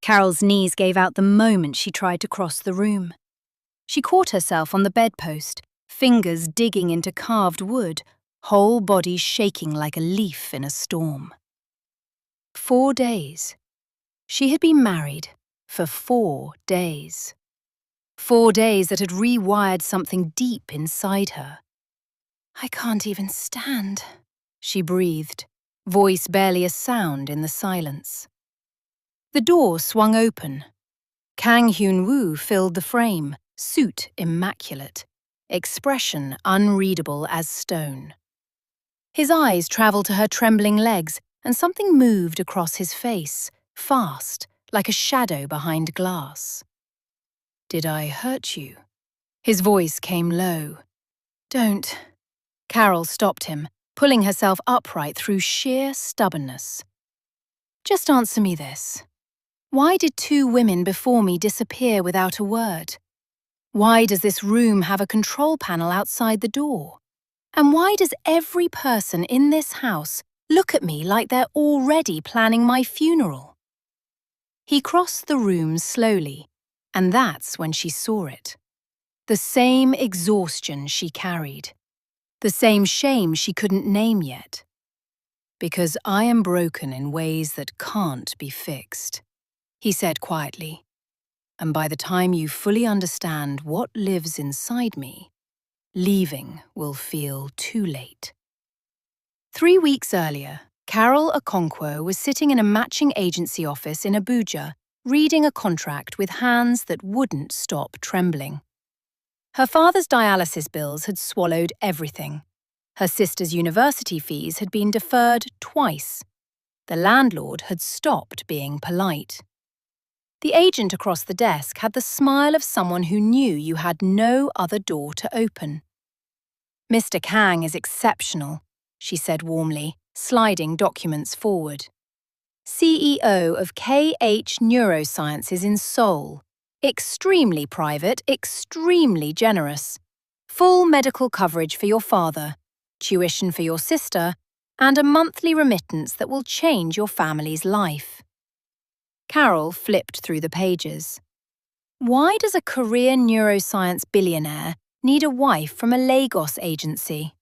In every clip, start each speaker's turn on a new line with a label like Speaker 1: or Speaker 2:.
Speaker 1: Carol's knees gave out the moment she tried to cross the room. She caught herself on the bedpost, fingers digging into carved wood, whole body shaking like a leaf in a storm. 4 days. She had been married for 4 days. 4 days that had rewired something deep inside her. "I can't even stand," she breathed, voice barely a sound in the silence. The door swung open. Kang Hyun-woo filled the frame, suit immaculate, expression unreadable as stone. His eyes travelled to her trembling legs, and something moved across his face, fast, like a shadow behind glass. "Did I hurt you?" His voice came low. "Don't." Carol stopped him, pulling herself upright through sheer stubbornness. "Just answer me this. Why did 2 women before me disappear without a word? Why does this room have a control panel outside the door? And why does every person in this house look at me like they're already planning my funeral?" He crossed the room slowly, and that's when she saw it. The same exhaustion she carried. The same shame she couldn't name yet. "Because I am broken in ways that can't be fixed," he said quietly. "And by the time you fully understand what lives inside me, leaving will feel too late." 3 weeks earlier, Carol Okonkwo was sitting in a matching agency office in Abuja, reading a contract with hands that wouldn't stop trembling. Her father's dialysis bills had swallowed everything. Her sister's university fees had been deferred twice. The landlord had stopped being polite. The agent across the desk had the smile of someone who knew you had no other door to open. "Mr. Kang is exceptional," she said warmly, sliding documents forward. "CEO of KH Neurosciences in Seoul. Extremely private, extremely generous. Full medical coverage for your father, tuition for your sister, and a monthly remittance that will change your family's life." Carol flipped through the pages. Why does a career neuroscience billionaire need a wife from a Lagos agency?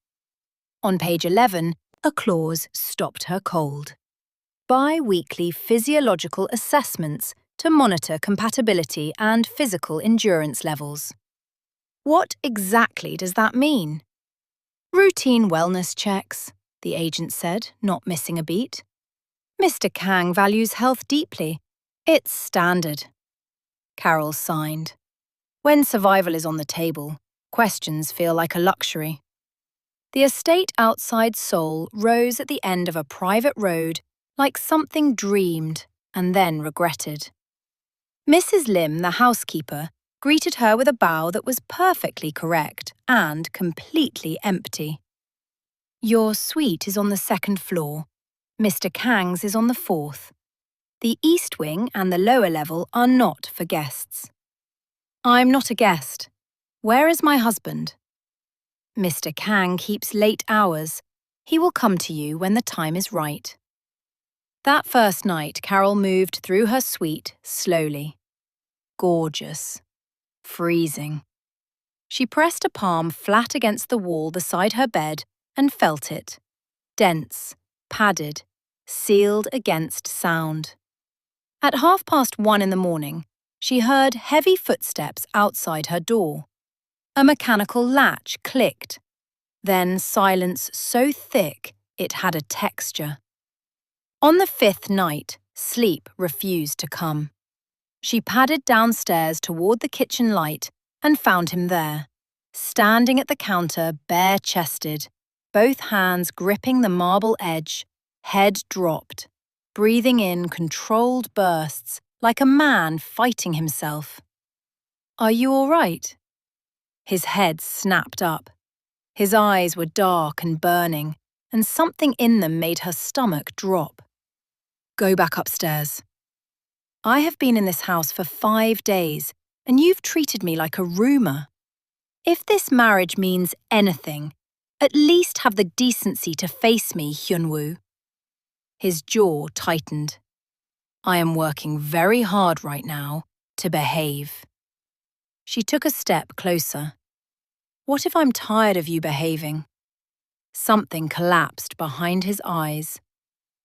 Speaker 1: On page 11, a clause stopped her cold. Bi-weekly physiological assessments to monitor compatibility and physical endurance levels. What exactly does that mean? "Routine wellness checks," the agent said, not missing a beat. "Mr. Kang values health deeply. It's standard." Carol signed. When survival is on the table, questions feel like a luxury. The estate outside Seoul rose at the end of a private road like something dreamed and then regretted. Mrs. Lim, the housekeeper, greeted her with a bow that was perfectly correct and completely empty. "Your suite is on the 2nd floor. Mr. Kang's is on the 4th. The east wing and the lower level are not for guests." "I'm not a guest. Where is my husband?" "Mr. Kang keeps late hours. He will come to you when the time is right." That first night, Carol moved through her suite slowly. Gorgeous. Freezing. She pressed a palm flat against the wall beside her bed and felt it. Dense, padded, sealed against sound. At 1:30 in the morning, she heard heavy footsteps outside her door. A mechanical latch clicked. Then silence so thick it had a texture. On the 5th night, sleep refused to come. She padded downstairs toward the kitchen light and found him there, standing at the counter bare-chested, both hands gripping the marble edge, head dropped, breathing in controlled bursts like a man fighting himself. "Are you all right?" His head snapped up. His eyes were dark and burning, and something in them made her stomach drop. "Go back upstairs. I have been in this house for 5 days, and you've treated me like a roomer. If this marriage means anything, at least have the decency to face me, Hyun-woo." His jaw tightened. I am working very hard right now to behave. She took a step closer. What if I'm tired of you behaving? Something collapsed behind his eyes.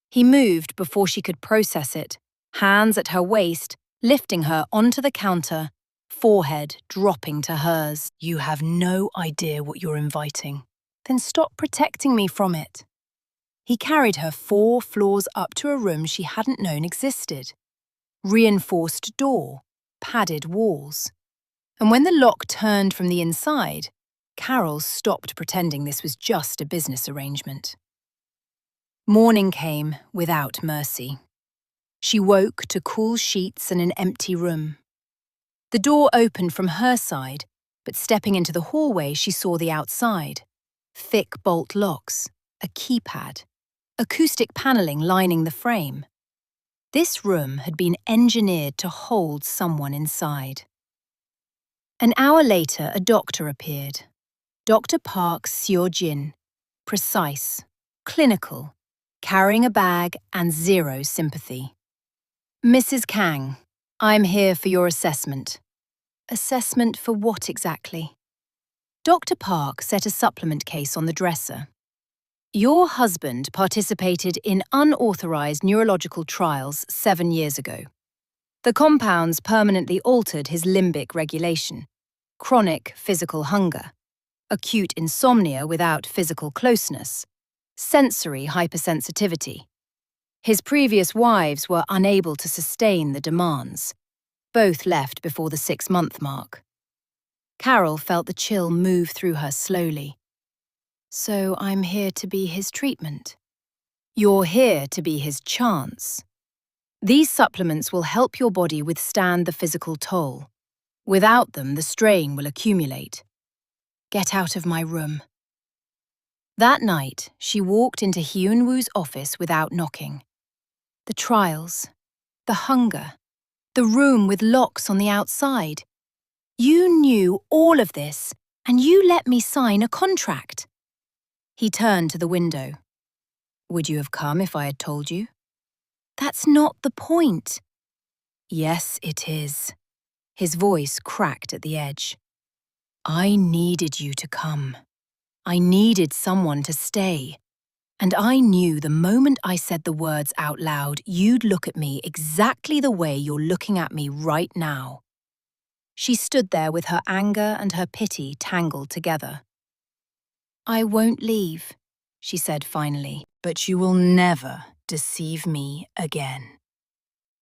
Speaker 1: He moved before she could process it, hands at her waist, lifting her onto the counter, forehead dropping to hers. You have no idea what you're inviting. Then stop protecting me from it. He carried her 4 floors up to a room she hadn't known existed. Reinforced door, padded walls. And when the lock turned from the inside, Carol stopped pretending this was just a business arrangement. Morning came without mercy. She woke to cool sheets and an empty room. The door opened from her side, but stepping into the hallway she saw the outside. Thick bolt locks, a keypad, acoustic paneling lining the frame. This room had been engineered to hold someone inside. An hour later, a doctor appeared. Dr. Park Seo-jin, precise, clinical, carrying a bag and zero sympathy. Mrs. Kang, I'm here for your assessment. Assessment for what exactly? Dr. Park set a supplement case on the dresser. Your husband participated in unauthorized neurological trials 7 years ago. The compounds permanently altered his limbic regulation, chronic physical hunger, acute insomnia without physical closeness, sensory hypersensitivity. His previous wives were unable to sustain the demands. Both left before the 6-month mark. Carol felt the chill move through her slowly. So I'm here to be his treatment. You're here to be his chance. These supplements will help your body withstand the physical toll. Without them, the strain will accumulate. Get out of my room. That night, she walked into Hyun-woo's office without knocking. The trials, the hunger, the room with locks on the outside. You knew all of this, and you let me sign a contract. He turned to the window. Would you have come if I had told you? That's not the point. Yes, it is. His voice cracked at the edge. I needed you to come. I needed someone to stay. And I knew the moment I said the words out loud, you'd look at me exactly the way you're looking at me right now. She stood there with her anger and her pity tangled together. I won't leave, she said finally, but you will never deceive me again.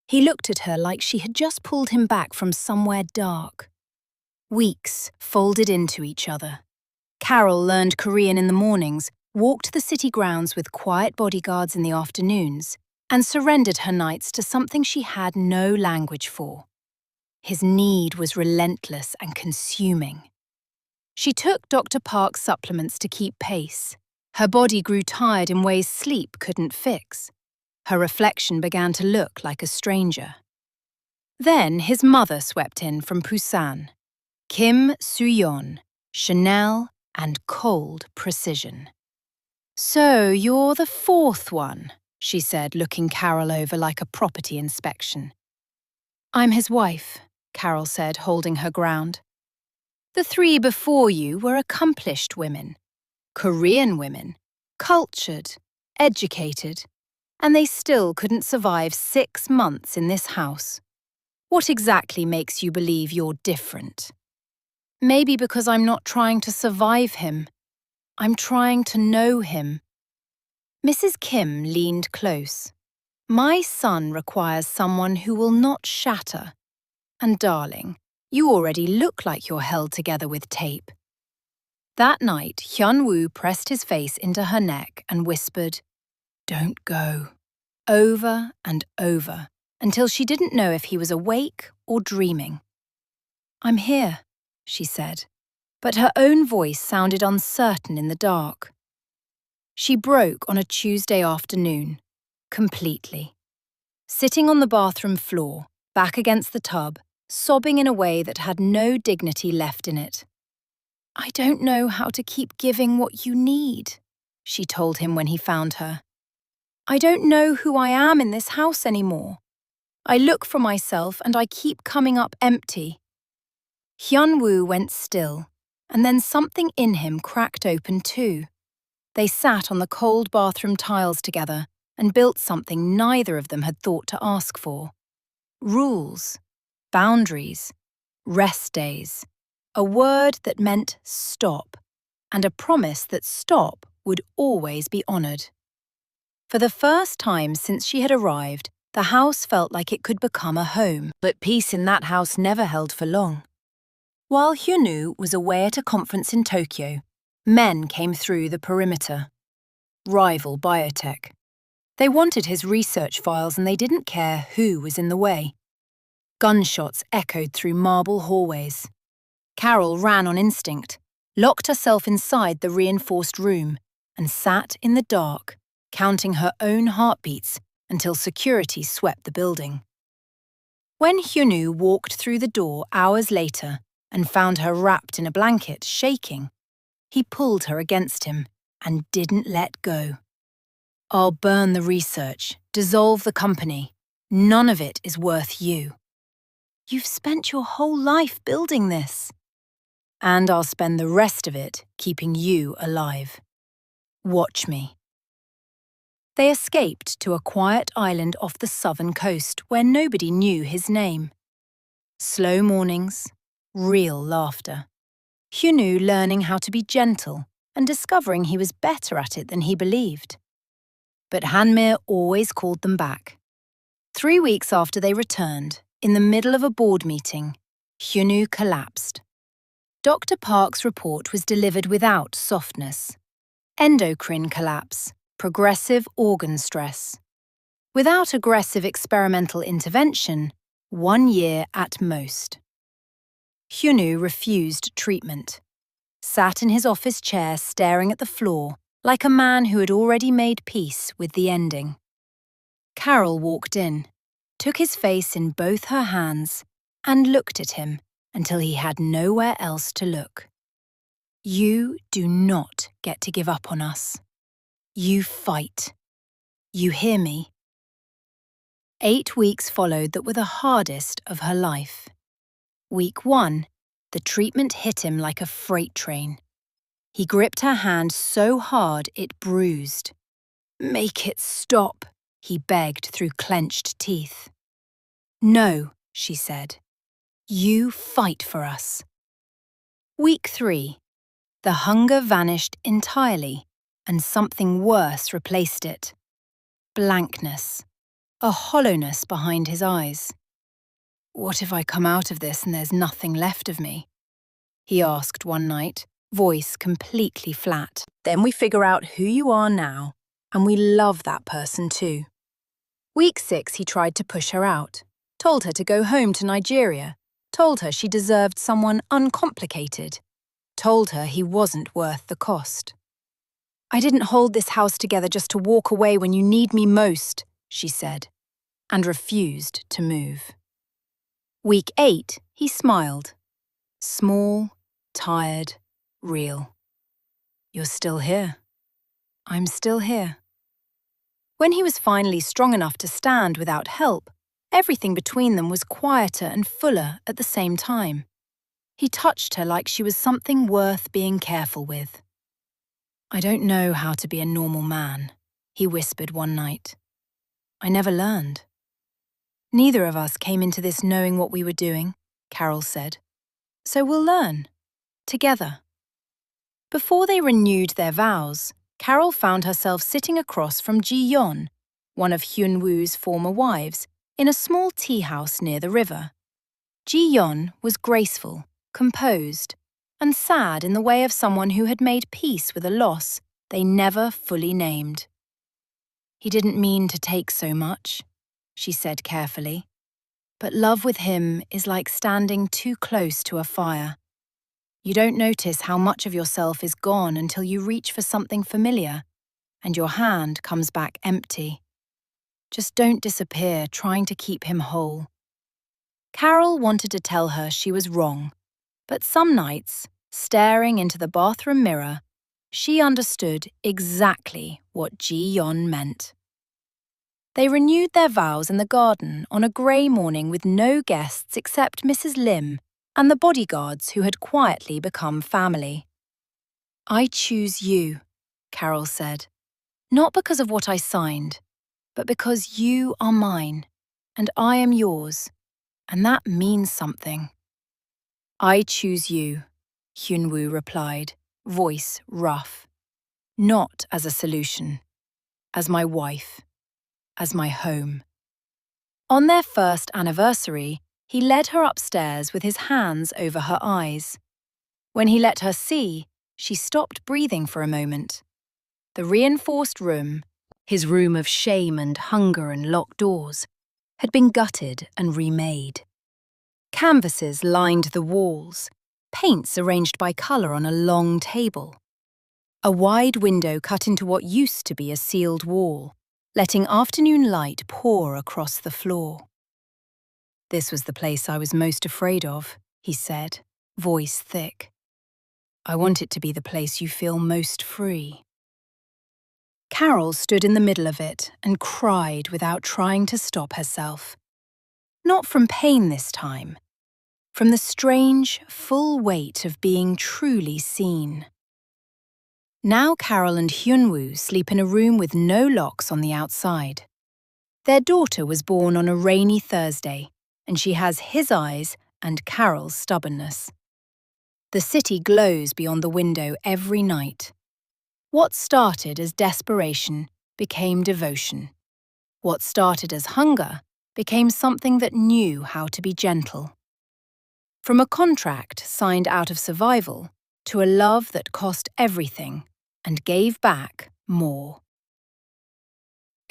Speaker 1: He looked at her like she had just pulled him back from somewhere dark. Weeks folded into each other. Carol learned Korean in the mornings, walked the city grounds with quiet bodyguards in the afternoons, and surrendered her nights to something she had no language for. His need was relentless and consuming. She took Dr. Park's supplements to keep pace. Her body grew tired in ways sleep couldn't fix. Her reflection began to look like a stranger. Then his mother swept in from Busan. Kim Soo-yeon, Chanel and cold precision. So you're the 4th one, she said, looking Carol over like a property inspection. I'm his wife, Carol said, holding her ground. The 3 before you were accomplished women, Korean women, cultured, educated, and they still couldn't survive 6 months in this house. What exactly makes you believe you're different? Maybe because I'm not trying to survive him. I'm trying to know him. Mrs. Kim leaned close. My son requires someone who will not shatter. And darling, you already look like you're held together with tape. That night, Hyun-woo pressed his face into her neck and whispered, Don't go. Over and over, until she didn't know if he was awake or dreaming. I'm here, she said, but her own voice sounded uncertain in the dark. She broke on a Tuesday afternoon, completely. Sitting on the bathroom floor, back against the tub, sobbing in a way that had no dignity left in it. I don't know how to keep giving what you need, she told him when he found her. I don't know who I am in this house anymore. I look for myself and I keep coming up empty. Hyun-woo went still, and then something in him cracked open too. They sat on the cold bathroom tiles together and built something neither of them had thought to ask for. Rules, boundaries, rest days, a word that meant stop, and a promise that stop would always be honoured. For the first time since she had arrived, the house felt like it could become a home, but peace in that house never held for long. While Hyun-woo was away at a conference in Tokyo, men came through the perimeter. Rival biotech. They wanted his research files and they didn't care who was in the way. Gunshots echoed through marble hallways. Carol ran on instinct, locked herself inside the reinforced room, and sat in the dark, counting her own heartbeats until security swept the building. When Hyun-woo walked through the door hours later and found her wrapped in a blanket, shaking, he pulled her against him and didn't let go. I'll burn the research, dissolve the company. None of it is worth you. You've spent your whole life building this. And I'll spend the rest of it keeping you alive. Watch me. They escaped to a quiet island off the southern coast where nobody knew his name. Slow mornings, real laughter. Hyun-woo learning how to be gentle and discovering he was better at it than he believed. But Hanmir always called them back. 3 weeks after they returned, in the middle of a board meeting, Hyun-woo collapsed. Dr. Park's report was delivered without softness. Endocrine collapse, progressive organ stress. Without aggressive experimental intervention, 1 year at most. Hyun-woo refused treatment, sat in his office chair staring at the floor like a man who had already made peace with the ending. Carol walked in, took his face in both her hands, and looked at him until he had nowhere else to look. You do not get to give up on us. You fight. You hear me? 8 weeks followed that were the hardest of her life. Week 1, the treatment hit him like a freight train. He gripped her hand so hard it bruised. Make it stop, he begged through clenched teeth. No, she said. You fight for us. Week 3, the hunger vanished entirely, and something worse replaced it. Blankness, a hollowness behind his eyes. What if I come out of this and there's nothing left of me? He asked one night, voice completely flat. Then we figure out who you are now, and we love that person too. Week 6, he tried to push her out, told her to go home to Nigeria, told her she deserved someone uncomplicated, told her he wasn't worth the cost. I didn't hold this house together just to walk away when you need me most, she said, and refused to move. Week 8, he smiled. Small, tired, real. You're still here. I'm still here. When he was finally strong enough to stand without help, everything between them was quieter and fuller at the same time. He touched her like she was something worth being careful with. I don't know how to be a normal man, he whispered one night. I never learned. Neither of us came into this knowing what we were doing, Carol said. So we'll learn. Together. Before they renewed their vows, Carol found herself sitting across from Ji-yeon, one of Hyun-woo's former wives, in a small tea house near the river. Ji-yeon was graceful, composed, and sad in the way of someone who had made peace with a loss they never fully named. He didn't mean to take so much, she said carefully, but love with him is like standing too close to a fire. You don't notice how much of yourself is gone until you reach for something familiar, and your hand comes back empty. Just don't disappear trying to keep him whole. Carol wanted to tell her she was wrong, but some nights, staring into the bathroom mirror, she understood exactly what Ji-yeon meant. They renewed their vows in the garden on a grey morning with no guests except Mrs. Lim and the bodyguards who had quietly become family. "I choose you," Carol said, "not because of what I signed, but because you are mine, and I am yours, and that means something." "I choose you," Hyunwoo replied, voice rough. "Not as a solution, as my wife, as my home." On their first anniversary, he led her upstairs with his hands over her eyes. When he let her see, she stopped breathing for a moment. The reinforced room, his room of shame and hunger and locked doors, had been gutted and remade. Canvases lined the walls, paints arranged by colour on a long table. A wide window cut into what used to be a sealed wall, letting afternoon light pour across the floor. "This was the place I was most afraid of," he said, voice thick. "I want it to be the place you feel most free." Carol stood in the middle of it and cried without trying to stop herself. Not from pain this time, from the strange, full weight of being truly seen. Now Carol and Hyunwoo sleep in a room with no locks on the outside. Their daughter was born on a rainy Thursday, and she has his eyes and Carol's stubbornness. The city glows beyond the window every night. What started as desperation became devotion. What started as hunger became something that knew how to be gentle. From a contract signed out of survival to a love that cost everything and gave back more.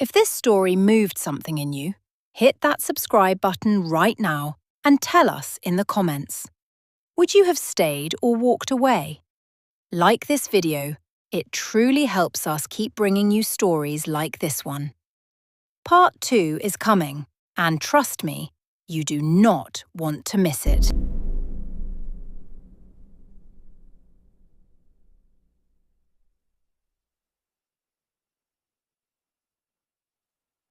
Speaker 1: If this story moved something in you, hit that subscribe button right now and tell us in the comments. Would you have stayed or walked away? Like this video, it truly helps us keep bringing you stories like this one. Part 2 is coming, and trust me, you do not want to miss it.